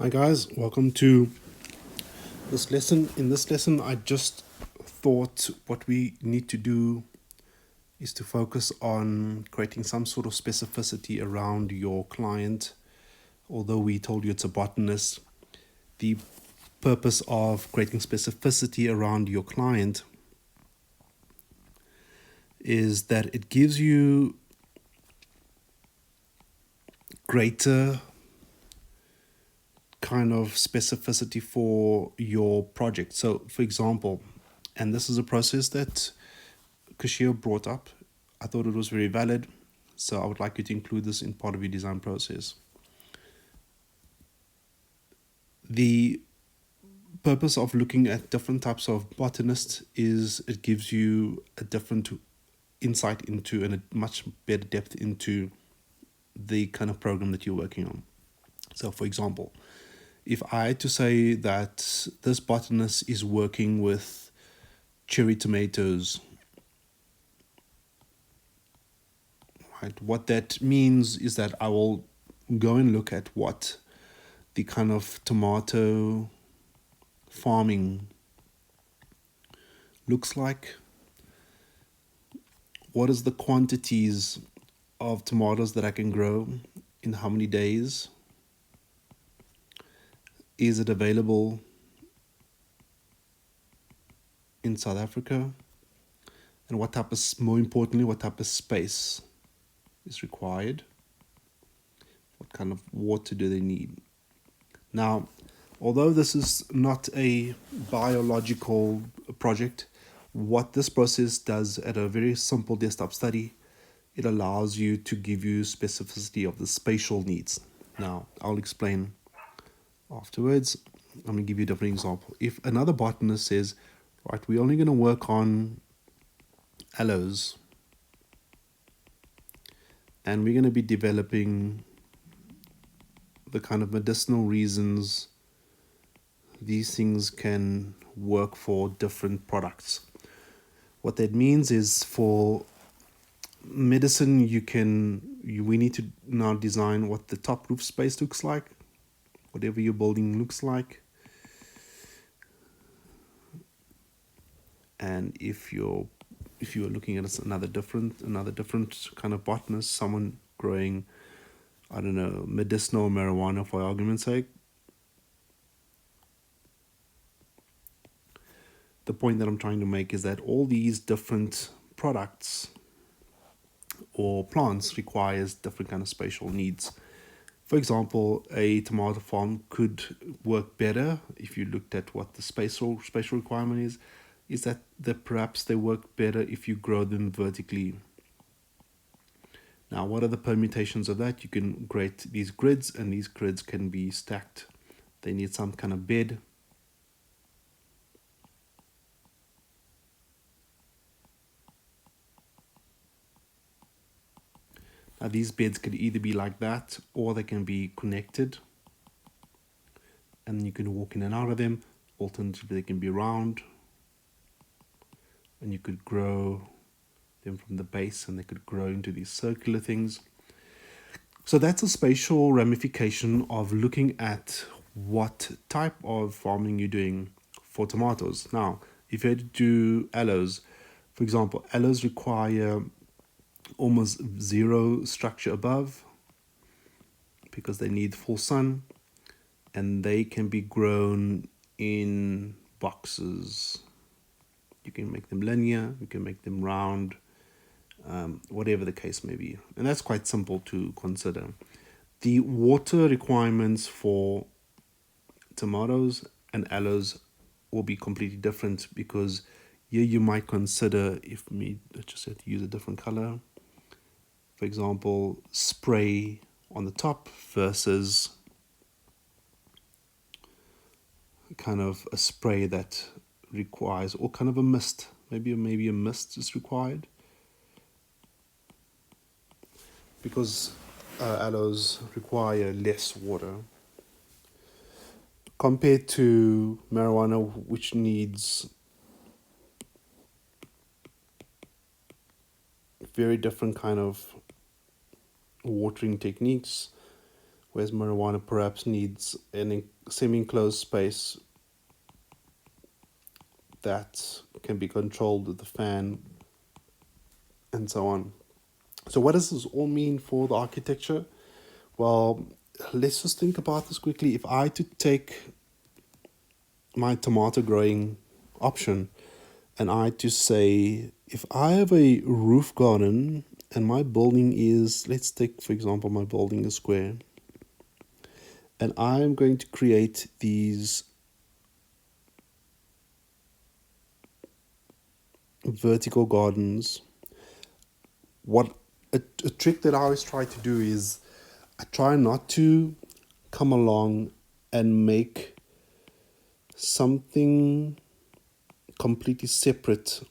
Hi guys, welcome to this lesson. In this lesson, I just thought what we need to do is to focus on creating some sort of specificity around your client. Although we told you it's a botanist, the purpose of creating specificity around your client is that it gives you greater kind of specificity for your project. So, for example, and this is a process that Kashio brought up. I thought it was very valid, so I would like you to include this in part of your design process. The purpose of looking at different types of botanists is it gives you a different insight into and a much better depth into the kind of program that you're working on. So, for example, if I had to say that this botanist is working with cherry tomatoes, right, what that means is that I will go and look at what the kind of tomato farming looks like. What is the quantities of tomatoes that I can grow in how many days? Is it available in South Africa? And what type of, more importantly, what type of space is required? What kind of water do they need? Now, although this is not a biological project, what this process does at a very simple desktop study, it allows you to give you specificity of the spatial needs. Now, I'll explain afterwards. I'm going to give you a different example. If another botanist says, right, we're only going to work on aloes, and we're going to be developing the kind of medicinal reasons these things can work for different products. What that means is for medicine, we need to now design what the top roof space looks like, whatever your building looks like. And if you're looking at another different kind of botanist, someone growing, I don't know, medicinal marijuana for argument's sake, the point that I'm trying to make is that all these different products or plants requires different kind of spatial needs. For example, a tomato farm could work better if you looked at what the spatial requirement is that perhaps they work better if you grow them vertically. Now, what are the permutations of that? You can create these grids, and these grids can be stacked. They need some kind of bed. Now, these beds could either be like that, or they can be connected, and you can walk in and out of them. Alternatively, they can be round, and you could grow them from the base, and they could grow into these circular things. So that's a spatial ramification of looking at what type of farming you're doing for tomatoes. Now, if you had to do aloes, for example, aloes require almost zero structure above because they need full sun, and they can be grown in boxes. You can make them linear, you can make them round, whatever the case may be. And that's quite simple to consider. The water requirements for tomatoes and aloes will be completely different because here you might consider, let's just say to use a different color, for example, spray on the top versus kind of a spray that requires, or kind of a mist, maybe a mist is required, because aloes require less water compared to marijuana, which needs very different kind of watering techniques. whereas marijuana perhaps needs a semi-enclosed space that can be controlled with the fan and so on. So what does this all mean for the architecture? Well, let's just think about this quickly. If I had to take my tomato growing option and I had to say, if I have a roof garden and my building is, let's take for example my building is square, and I'm going to create these vertical gardens, what a trick that I always try to do is I try not to come along and make something completely separate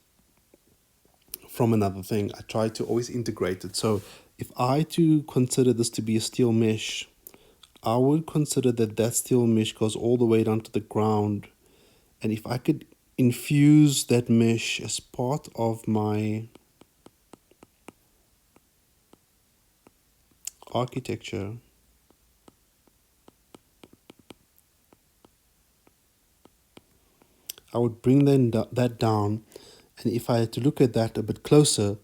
from another thing. I try to always integrate it. So if I to consider this to be a steel mesh, I would consider that that steel mesh goes all the way down to the ground. And if I could infuse that mesh as part of my architecture, I would bring that down. And if I had to look at that a bit closer,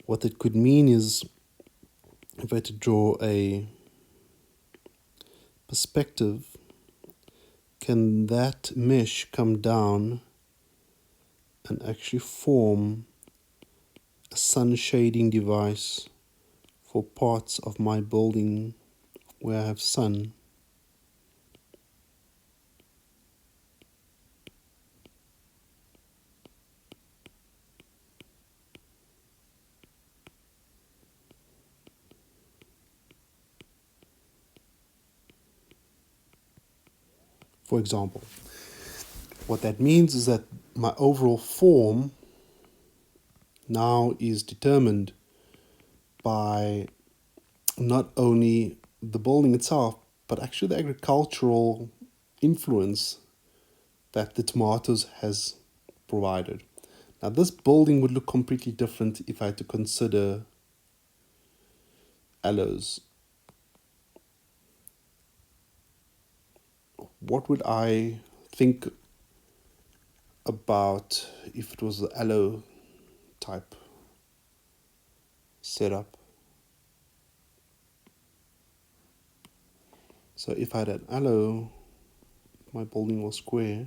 what it could mean is if I had to draw a perspective, can that mesh come down and actually form a sun shading device for parts of my building where I have sun? For example, what that means is that my overall form now is determined by not only the building itself, but actually the agricultural influence that the tomatoes has provided. Now, this building would look completely different if I had to consider aloes. What would I think about if it was the aloe type setup? So if I had an aloe, my building was square,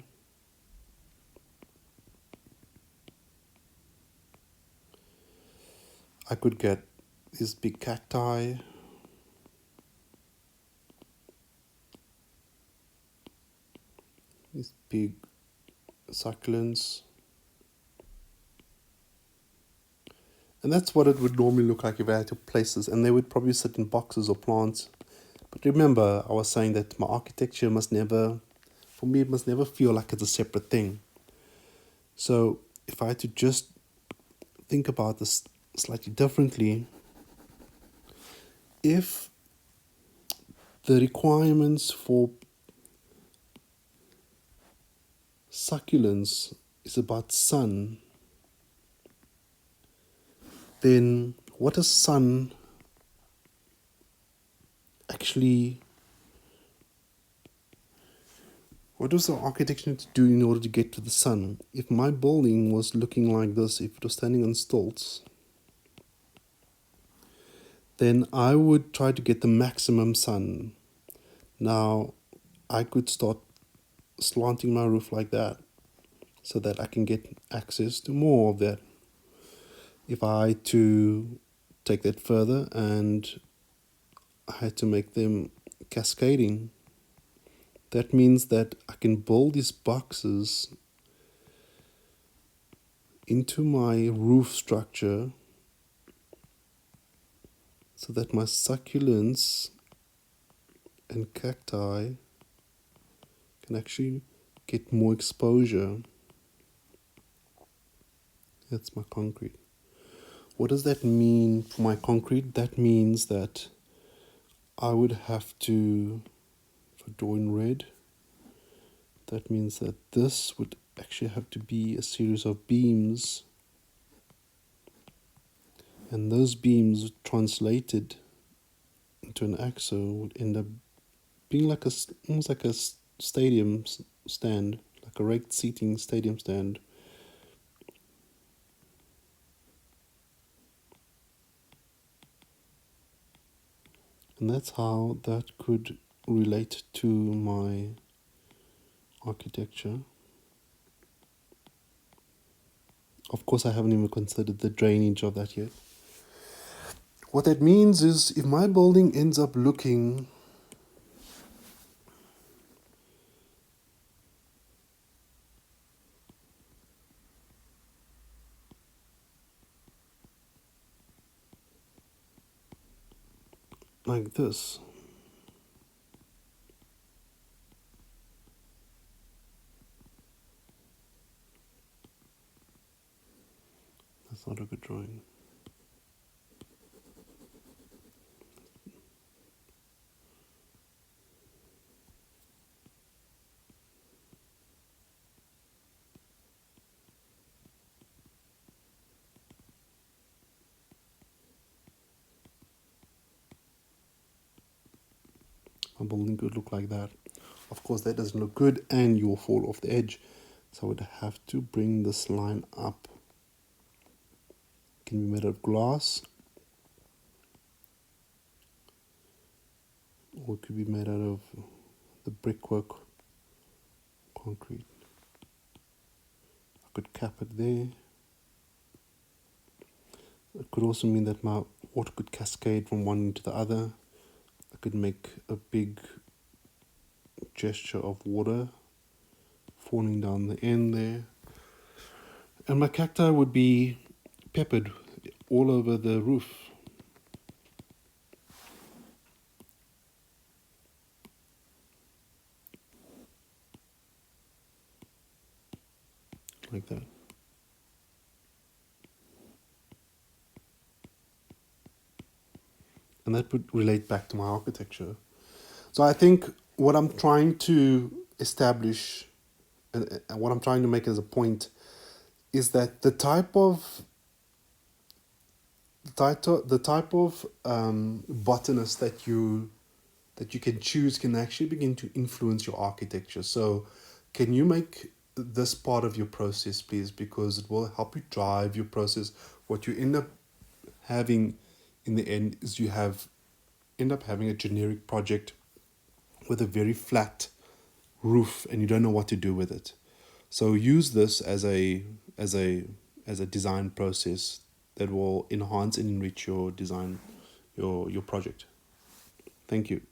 I could get these big cacti, these big succulents. And that's what it would normally look like if I had to place this. And they would probably sit in boxes or plants. But remember, I was saying that my architecture must never feel like it's a separate thing. So if I had to just think about this slightly differently, if the requirements for succulents is about sun, then what does sun actually, what does the architecture need to do in order to get to the sun? If my building was looking like this, if it was standing on stilts, then I would try to get the maximum sun. Now, I could start slanting my roof like that so that I can get access to more of that. If I had to take that further and I had to make them cascading, that means that I can build these boxes into my roof structure so that my succulents and cacti can actually get more exposure. That's my concrete. What does that mean for my concrete? That means that I would have to, if I draw in red, that means that this would actually have to be a series of beams, and those beams translated into an axle would end up being like almost like a stadium stand, like a raked seating stadium stand. And that's how that could relate to my architecture. Of course, I haven't even considered the drainage of that yet. What that means is if my building ends up looking like this, that's not a good drawing. My building could look like that. Of course, that doesn't look good and you'll fall off the edge. So I would have to bring this line up. It can be made out of glass, or it could be made out of the brickwork, concrete. I could cap it there. It could also mean that my water could cascade from one to the other. I could make a big gesture of water falling down the end there. And my cacti would be peppered all over the roof. Like that. And that would relate back to my architecture. So I think what I'm trying to establish and what I'm trying to make as a point is that the type of botanist that you can choose can actually begin to influence your architecture. So can you make this part of your process, please, because it will help you drive your process. What you end up having in the end is you end up having a generic project with a very flat roof and you don't know what to do with it. So use this as a design process that will enhance and enrich your design, your project. Thank you.